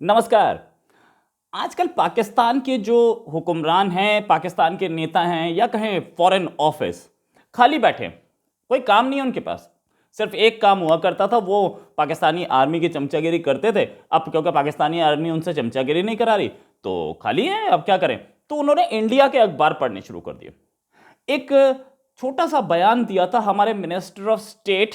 नमस्कार। आजकल पाकिस्तान के जो हुक्मरान हैं, पाकिस्तान के नेता हैं या कहें फॉरेन ऑफिस, खाली बैठे हैं। कोई काम नहीं है उनके पास। सिर्फ एक काम हुआ करता था, वो पाकिस्तानी आर्मी की चमचागिरी करते थे। अब क्योंकि पाकिस्तानी आर्मी उनसे चमचागिरी नहीं करा रही तो खाली है, अब क्या करें। तो उन्होंने इंडिया के अखबार पढ़ने शुरू कर दिए। एक छोटा सा बयान दिया था हमारे minister of state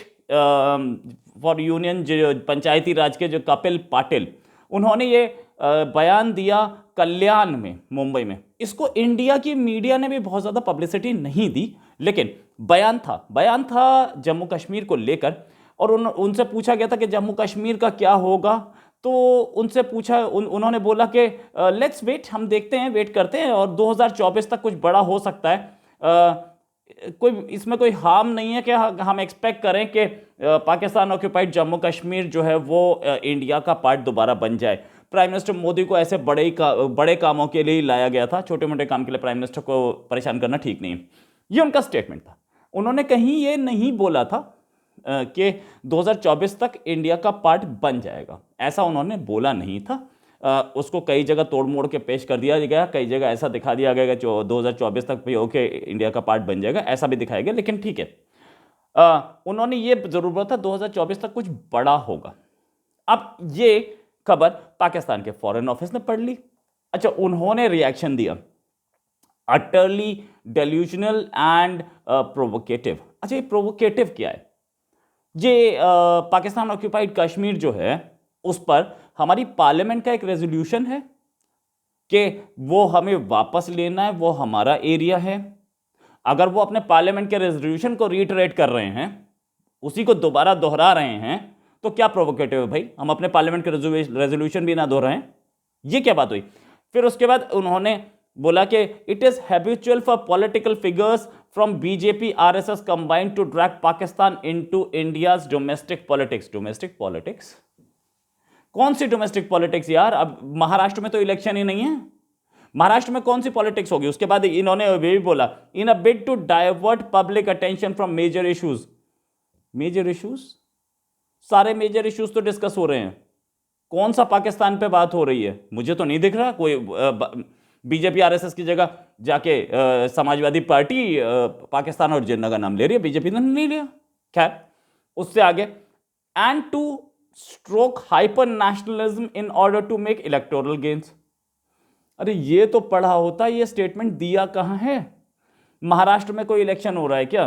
for union, जो पंचायती राज के, जो कपिल पाटिल, उन्होंने ये बयान दिया कल्याण में, मुंबई में। इसको इंडिया की मीडिया ने भी बहुत ज़्यादा पब्लिसिटी नहीं दी, लेकिन बयान था जम्मू कश्मीर को लेकर। और उनसे पूछा गया था कि जम्मू कश्मीर का क्या होगा। तो उनसे पूछा, उन्होंने बोला कि लेट्स वेट, हम देखते हैं, वेट करते हैं, और 2024 तक कुछ बड़ा हो सकता है। कोई इसमें कोई हार्म नहीं है कि हम एक्सपेक्ट करें कि पाकिस्तान ऑक्यूपाइड जम्मू कश्मीर जो है वो इंडिया का पार्ट दोबारा बन जाए। प्राइम मिनिस्टर मोदी को ऐसे बड़े कामों के लिए ही लाया गया था। छोटे मोटे काम के लिए प्राइम मिनिस्टर को परेशान करना ठीक नहीं है। ये उनका स्टेटमेंट था। उन्होंने कहीं ये नहीं बोला था कि 2024 तक इंडिया का पार्ट बन जाएगा, ऐसा उन्होंने बोला नहीं था। उसको कई जगह तोड़ मोड़ के पेश कर दिया गया, कई जगह ऐसा दिखा दिया गया कि 2024 तक भी ओके इंडिया का पार्ट बन जाएगा, ऐसा भी दिखाया गया। लेकिन ठीक है, उन्होंने ये जरूर बोला था 2024 तक कुछ बड़ा होगा। अब ये खबर पाकिस्तान के फॉरेन ऑफिस ने पढ़ ली। अच्छा, उन्होंने रिएक्शन दिया, अटरली डेल्यूजनल एंड प्रोवोकेटिव। अच्छा, ये प्रोवोकेटिव क्या है? ये पाकिस्तान ऑक्यूपाइड कश्मीर जो है, उस पर हमारी पार्लियामेंट का एक रेजोल्यूशन है कि वो हमें वापस लेना है, वो हमारा एरिया है। अगर वो अपने पार्लियामेंट के रेजोल्यूशन को रीटरेट कर रहे हैं, उसी को दोबारा दोहरा रहे हैं, तो क्या प्रोवोकेटिव है भाई? हम अपने पार्लियामेंट के रेजोल्यूशन भी ना दोहराएं, ये क्या बात हुई? फिर उसके बाद उन्होंने बोला कि it is habitual for political figures from BJP RSS combined to drag Pakistan into India's domestic politics. Domestic politics? कौन सी डोमेस्टिक पॉलिटिक्स यार? अब महाराष्ट्र में तो इलेक्शन ही नहीं है, महाराष्ट्र में कौन सी पॉलिटिक्स होगी? उसके बाद इन्होंने भी बोला, in a bid to divert public attention from major issues. Major issues? सारे मेजर इश्यूज तो डिस्कस हो रहे हैं, कौन सा पाकिस्तान पे बात हो रही है? मुझे तो नहीं दिख रहा कोई। बीजेपी आरएसएस की जगह जाके समाजवादी पार्टी पाकिस्तान और जिन्ना का नाम ले रही है, बीजेपी ने नहीं लिया। खैर, उससे आगे, and to stroke hyper nationalism in order to make electoral gains. अरे ये तो पढ़ा होता, ये स्टेटमेंट दिया कहां है? महाराष्ट्र में कोई इलेक्शन हो रहा है क्या?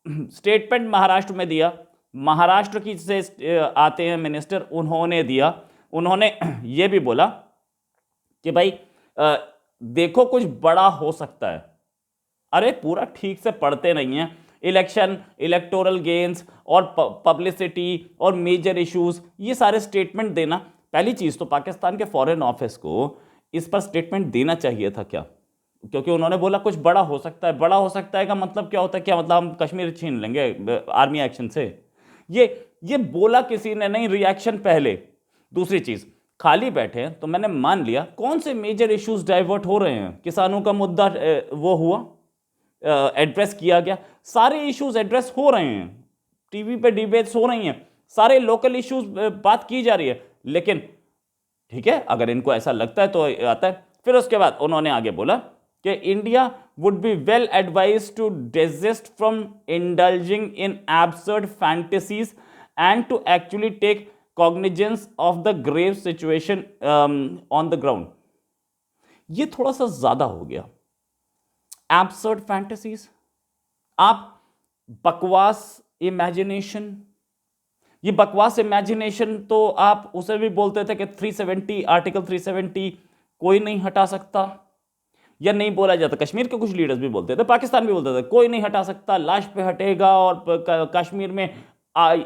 स्टेटमेंट महाराष्ट्र में दिया, महाराष्ट्र की से आते हैं मिनिस्टर, उन्होंने दिया। उन्होंने ये भी बोला कि भाई देखो कुछ बड़ा हो सकता है। अरे पूरा ठीक से पढ़ते नहीं है। इलेक्शन, इलेक्टोरल गेन्स और पब्लिसिटी और मेजर इश्यूज, ये सारे स्टेटमेंट देना। पहली चीज तो पाकिस्तान के फॉरेन ऑफिस को इस पर स्टेटमेंट देना चाहिए था क्या? क्योंकि उन्होंने बोला कुछ बड़ा हो सकता है। बड़ा हो सकता है का मतलब क्या होता है? क्या मतलब हम कश्मीर छीन लेंगे आर्मी एक्शन से? ये बोला किसी ने नहीं, रिएक्शन पहले। दूसरी चीज, खाली बैठे हैं तो मैंने मान लिया, कौन से मेजर इश्यूज डाइवर्ट हो रहे हैं? किसानों का मुद्दा वो हुआ, एड्रेस किया गया, सारे इश्यूज एड्रेस हो रहे हैं, टीवी पे डिबेट्स हो रही हैं, सारे लोकल इश्यूज बात की जा रही है। लेकिन ठीक है, अगर इनको ऐसा लगता है तो आता है। फिर उसके बाद उन्होंने आगे बोला कि India would be well advise to desist from indulging in absurd fantasies and to actually take cognisance of the grave situation on the ground. ये थोड़ा सा ज्यादा हो गया। एब्सर्ड फैंटेसीज, आप बकवास इमेजिनेशन, ये बकवास इमेजिनेशन तो आप उसे भी बोलते थे कि 370, आर्टिकल 370 कोई नहीं हटा सकता, या नहीं बोला जाता। कश्मीर के कुछ लीडर्स भी बोलते थे, पाकिस्तान भी बोलते थे, कोई नहीं हटा सकता, लाश पे हटेगा और कश्मीर में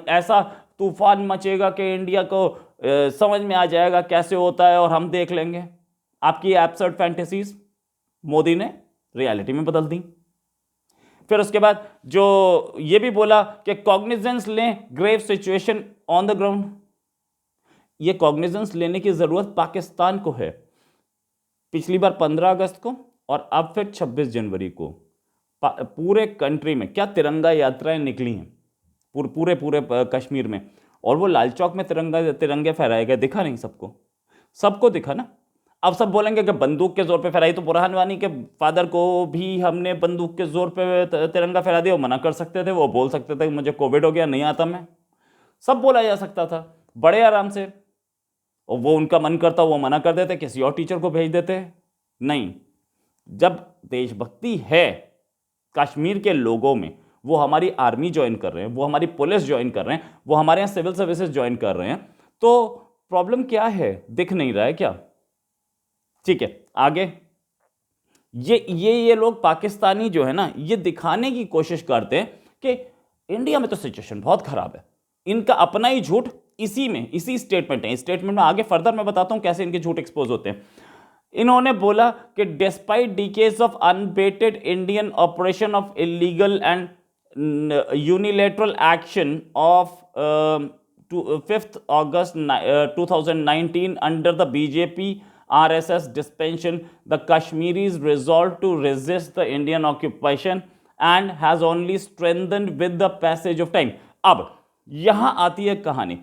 ऐसा तूफान मचेगा कि इंडिया को समझ में आ जाएगा कैसे होता है और हम देख लेंगे। आपकी एब्सर्ड फैंटेसीज मोदी ने रियलिटी में बदल दी। फिर उसके बाद जो ये भी बोला कि कॉग्निजेंस लें grave situation on the ground. ये कॉग्निजेंस लेने की जरूरत पाकिस्तान को है। पिछली बार 15 अगस्त को और अब फिर 26 जनवरी को पूरे कंट्री में क्या तिरंगा यात्राएं निकली हैं, पूरे कश्मीर में। और वो लाल चौक में तिरंगे फहराए गए, दिखा नहीं सबको? सबको दिखा ना। अब सब बोलेंगे कि बंदूक के जोर पे फहराई, तो बुरहान वानी के फादर को भी हमने बंदूक के जोर पे तिरंगा फहरा दिया। वो मना कर सकते थे, वो बोल सकते थे कि मुझे कोविड हो गया, नहीं आता मैं। सब बोला जा सकता था बड़े आराम से। और वो उनका मन करता वो मना कर देते, किसी और टीचर को भेज देते। नहीं, जब देशभक्ति है कश्मीर के लोगों में, वो हमारी आर्मी ज्वाइन कर रहे हैं, वो हमारी पुलिस ज्वाइन कर रहे हैं, वो हमारे यहाँ सिविल सर्विसेज ज्वाइन कर रहे हैं, तो प्रॉब्लम क्या है? दिख नहीं रहा है क्या? ठीक है, आगे। ये लोग पाकिस्तानी जो है ना, ये दिखाने की कोशिश करते हैं कि इंडिया में तो सिचुएशन बहुत खराब है। इनका अपना ही झूठ इसी स्टेटमेंट है। स्टेटमेंट में आगे फर्दर मैं बताता हूं कैसे इनके झूठ एक्सपोज होते हैं। इन्होंने बोला कि despite decades of unabated Indian operation of illegal and unilateral action of 5th August 2019 under the BJP RSS dispensation, the Kashmiris resolved to resist the Indian occupation and has only strengthened with the passage of time. अब यहां आती है कहानी।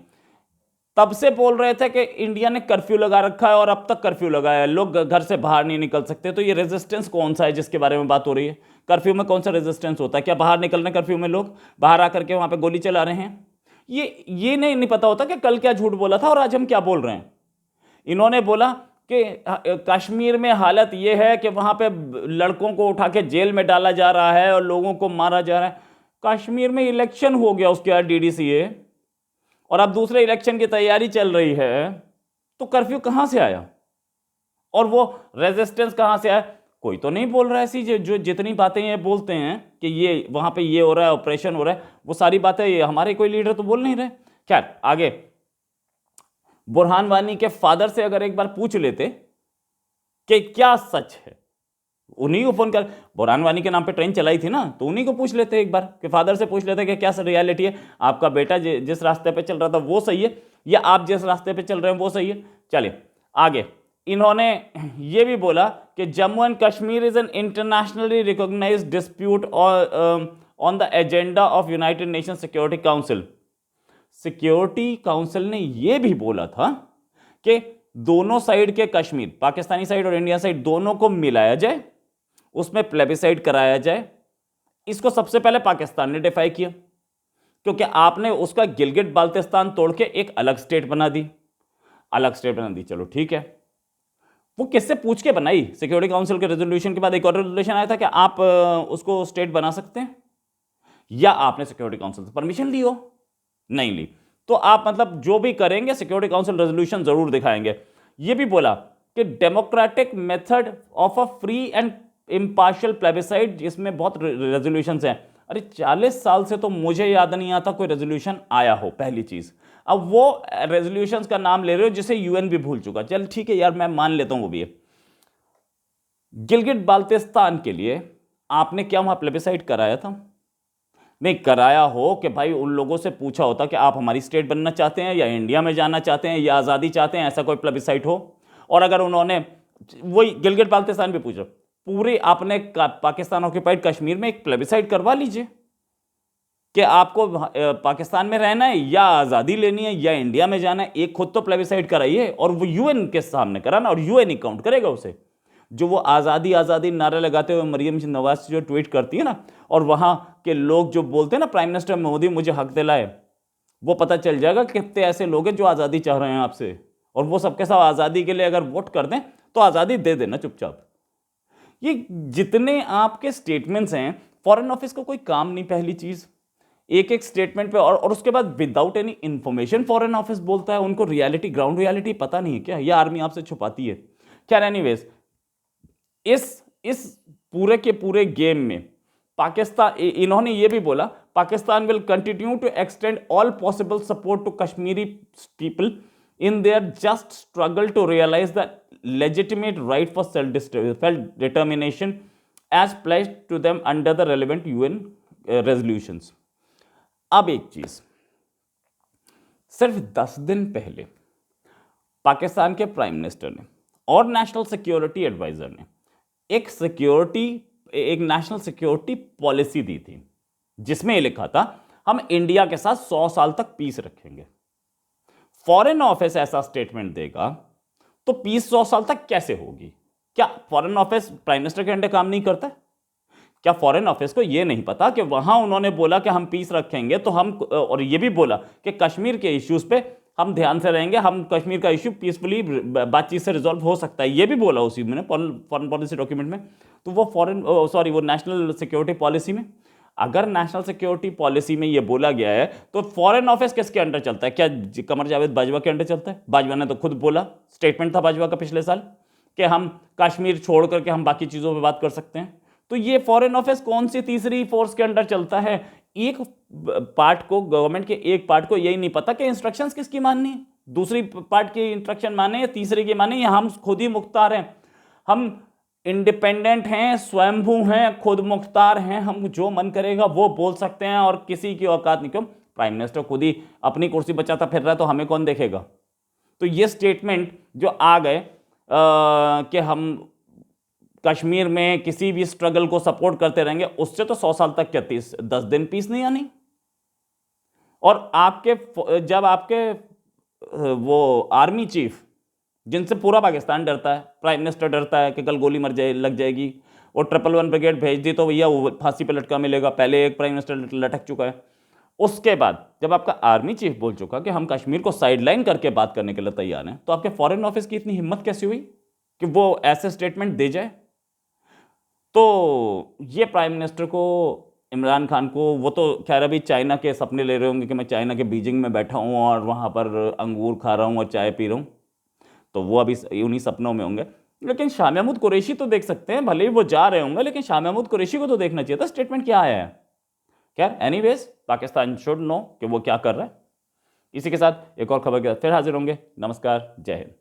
तब से बोल रहे थे कि इंडिया ने कर्फ्यू लगा रखा है और अब तक कर्फ्यू लगाया है, लोग घर से बाहर नहीं निकल सकते। तो ये रेजिस्टेंस कौन सा है जिसके बारे में बात हो रही है? कर्फ्यू में कौन सा रेजिस्टेंस होता है? क्या बाहर निकल रहे हैं कर्फ्यू में लोग, बाहर आकर के वहां पे गोली चला रहे हैं? ये नहीं पता होता कि कल क्या झूठ बोला था और आज हम क्या बोल रहे हैं। इन्होंने बोला कि कश्मीर में हालत यह है कि वहां पे लड़कों को उठा के जेल में डाला जा रहा है और लोगों को मारा जा रहा है। कश्मीर में इलेक्शन हो गया उसके बाद DDCA, और अब दूसरे इलेक्शन की तैयारी चल रही है, तो कर्फ्यू कहां से आया और वो रेजिस्टेंस कहां से आया? कोई तो नहीं बोल रहा है ऐसी जो जितनी बातें ये बोलते हैं कि ये वहां पे ये हो रहा है, ऑपरेशन हो रहा है, वो सारी बातें ये हमारे कोई लीडर तो बोल नहीं रहे। खैर, आगे। बुरहान वानी के फादर से अगर एक बार पूछ लेते कि क्या सच है, उन्हीं को फोन कर, बुरहान वानी के नाम पे ट्रेन चलाई थी ना, तो उन्हीं को पूछ लेते एक बार, कि फादर से पूछ लेते कि क्या रियलिटी है, आपका बेटा जिस रास्ते पे चल रहा था वो सही है या आप जिस रास्ते पे चल रहे हैं वो सही है। चलिए आगे। इन्होंने ये भी बोला कि Jammu and Kashmir is an internationally recognised dispute on the agenda of United Nation security council. Security council ने यह भी बोला था कि दोनों साइड के कश्मीर, पाकिस्तानी साइड और इंडिया साइड, दोनों को मिलाया जाए, उसमें प्लेबिसाइड कराया जाए। इसको सबसे पहले पाकिस्तान ने डिफाई किया, क्योंकि आपने उसका गिलगिट बाल्टिस्तान तोड़ के एक अलग स्टेट बना दी। चलो ठीक है, वो किससे पूछ के बनाई? सिक्योरिटी काउंसिल के रेजोल्यूशन के बाद एक और रेजोल्यूशन आया था कि आप उसको स्टेट बना सकते हैं, या आपने सिक्योरिटी काउंसिल से परमिशन ली हो? नहीं ली। तो आप मतलब जो भी करेंगे सिक्योरिटी काउंसिल रेजोल्यूशन जरूर दिखाएंगे। ये भी बोला कि democratic method of a free and impartial plebiscite, जिसमें बहुत रेजोल्यूशंस हैं। अरे 40 साल से तो मुझे याद नहीं आता कोई रेजोल्यूशन आया हो, पहली चीज। अब वो रेजोल्यूशंस का नाम ले रहे हो जिसे UN भी भूल चुका। चल ठीक है यार, मैं मान लेता हूं वो भी है। गिलगिट बाल्टिस्तान के लिए आपने क्या वहां प्लेबिसाइड कराया था? नहीं कराया हो कि भाई उन लोगों से पूछा होता कि आप हमारी स्टेट बनना चाहते हैं या इंडिया में जाना चाहते हैं या आज़ादी चाहते हैं, ऐसा कोई प्लेबिसाइड हो। और अगर उन्होंने वही गिलगिट बाल्टिस्तान भी पूछा, पूरी आपने पाकिस्तान ऑक्यूपाइड कश्मीर में एक प्लेबिसाइड करवा लीजिए कि आपको पाकिस्तान में रहना है या आज़ादी लेनी है या इंडिया में जाना है। एक खुद तो प्लेबिसाइड कराइए और वो UN के सामने कराना, और UN ही काउंट करेगा उसे। जो वो आज़ादी आज़ादी नारे लगाते हुए मरियम नवाज जो ट्वीट करती है ना, और वहाँ के लोग जो बोलते हैं ना प्राइम मिनिस्टर मोदी मुझे हक दिलाए, वो पता चल जाएगा कि कितने ऐसे लोग हैं जो आज़ादी चाह रहे हैं आपसे, और वो सबके सब आज़ादी के लिए अगर वोट कर दें तो आज़ादी दे देना चुपचाप। ये जितने आपके स्टेटमेंट्स हैं, फॉरेन ऑफिस को कोई काम नहीं, पहली चीज़ एक एक स्टेटमेंट पे, और उसके बाद without any information foreign office बोलता है। उनको रियलिटी, ग्राउंड रियलिटी पता नहीं है क्या, या आर्मी आपसे छुपाती है? खैर एनीवेज, इस पूरे के पूरे गेम में पाकिस्तान, इन्होंने ये भी बोला, Pakistan will continue to extend all possible support to Kashmiri people in their just struggle to realise the legitimate right for self determination as placed to them under the relevant UN resolutions. अब एक चीज, सिर्फ 10 दिन पहले पाकिस्तान के प्राइम मिनिस्टर ने और national security adviser ने एक नेशनल सिक्योरिटी पॉलिसी दी थी, जिसमें लिखा था हम इंडिया के साथ 100 साल तक पीस रखेंगे। फॉरेन ऑफिस ऐसा स्टेटमेंट देगा तो पीस 100 साल तक कैसे होगी? क्या फॉरेन ऑफिस प्राइम मिनिस्टर के अंडर काम नहीं करता है? क्या फॉरेन ऑफिस को यह नहीं पता कि वहां उन्होंने बोला कि हम पीस रखेंगे, तो हम, और ये भी बोला कि कश्मीर के इश्यूज पे हम ध्यान से रहेंगे, हम कश्मीर का इश्यू पीसफुली बातचीत से रिजॉल्व हो सकता है, ये भी बोला उसी में फॉरेन पॉलिसी डॉक्यूमेंट में। तो वो नेशनल सिक्योरिटी पॉलिसी में, अगर नेशनल सिक्योरिटी पॉलिसी में ये बोला गया है तो फॉरेन ऑफिस किसके अंडर चलता है? क्या कमर जावेद बाजवा के अंडर चलता है? बाजवा ने तो खुद बोला, स्टेटमेंट था बाजवा का पिछले साल, कि हम कश्मीर छोड़ करके हम बाकी चीजों पे बात कर सकते हैं। तो ये फॉरेन ऑफिस कौन सी तीसरी फोर्स के अंडर चलता है? एक पार्ट को, गवर्नमेंट के एक पार्ट को यही नहीं पता कि इंस्ट्रक्शंस किसकी माननी है, दूसरी पार्ट की इंस्ट्रक्शन माने या तीसरे की माने, या हम खुद ही मुख्तार हैं, हम इंडिपेंडेंट हैं, स्वयंभू हैं, खुद मुख्तार हैं, हम जो मन करेगा वो बोल सकते हैं और किसी की औकात नहीं। क्यों? प्राइम मिनिस्टर खुद ही अपनी कुर्सी बचाता फिर रहा है, तो हमें कौन देखेगा? तो ये स्टेटमेंट जो आ गए कि हम कश्मीर में किसी भी स्ट्रगल को सपोर्ट करते रहेंगे, उससे तो 100 साल तक क्या 10 दिन पीस नहीं आनी। और जब आपके वो आर्मी चीफ, जिनसे पूरा पाकिस्तान डरता है, प्राइम मिनिस्टर डरता है कि कल गोली लग जाएगी, और 111 ब्रिगेड भेज दी तो भैया वो फांसी पे लटका मिलेगा, पहले एक प्राइम मिनिस्टर लटक चुका है। उसके बाद जब आपका आर्मी चीफ बोल चुका कि हम कश्मीर को साइडलाइन करके बात करने के लिए तैयार हैं, तो आपके फॉरेन ऑफिस की इतनी हिम्मत कैसे हुई कि वो ऐसे स्टेटमेंट दे जाए? तो ये प्राइम मिनिस्टर को, इमरान खान को, वो तो खैर अभी चाइना के सपने ले रहे होंगे कि मैं चाइना के बीजिंग में बैठा हूँ और वहाँ पर अंगूर खा रहा हूँ और चाय पी रहा हूँ, तो वो अभी उन्हीं सपनों में होंगे। लेकिन शाह महमूद कुरैशी तो देख सकते हैं, भले ही वो जा रहे होंगे, लेकिन शाह महमूद कुरैशी को तो देखना चाहिए था स्टेटमेंट क्या आया है। खैर एनीवेज, पाकिस्तान शुड नो कि वो क्या कर रहा है। इसी के साथ एक और खबर के साथ फिर हाजिर होंगे। नमस्कार, जय हिंद।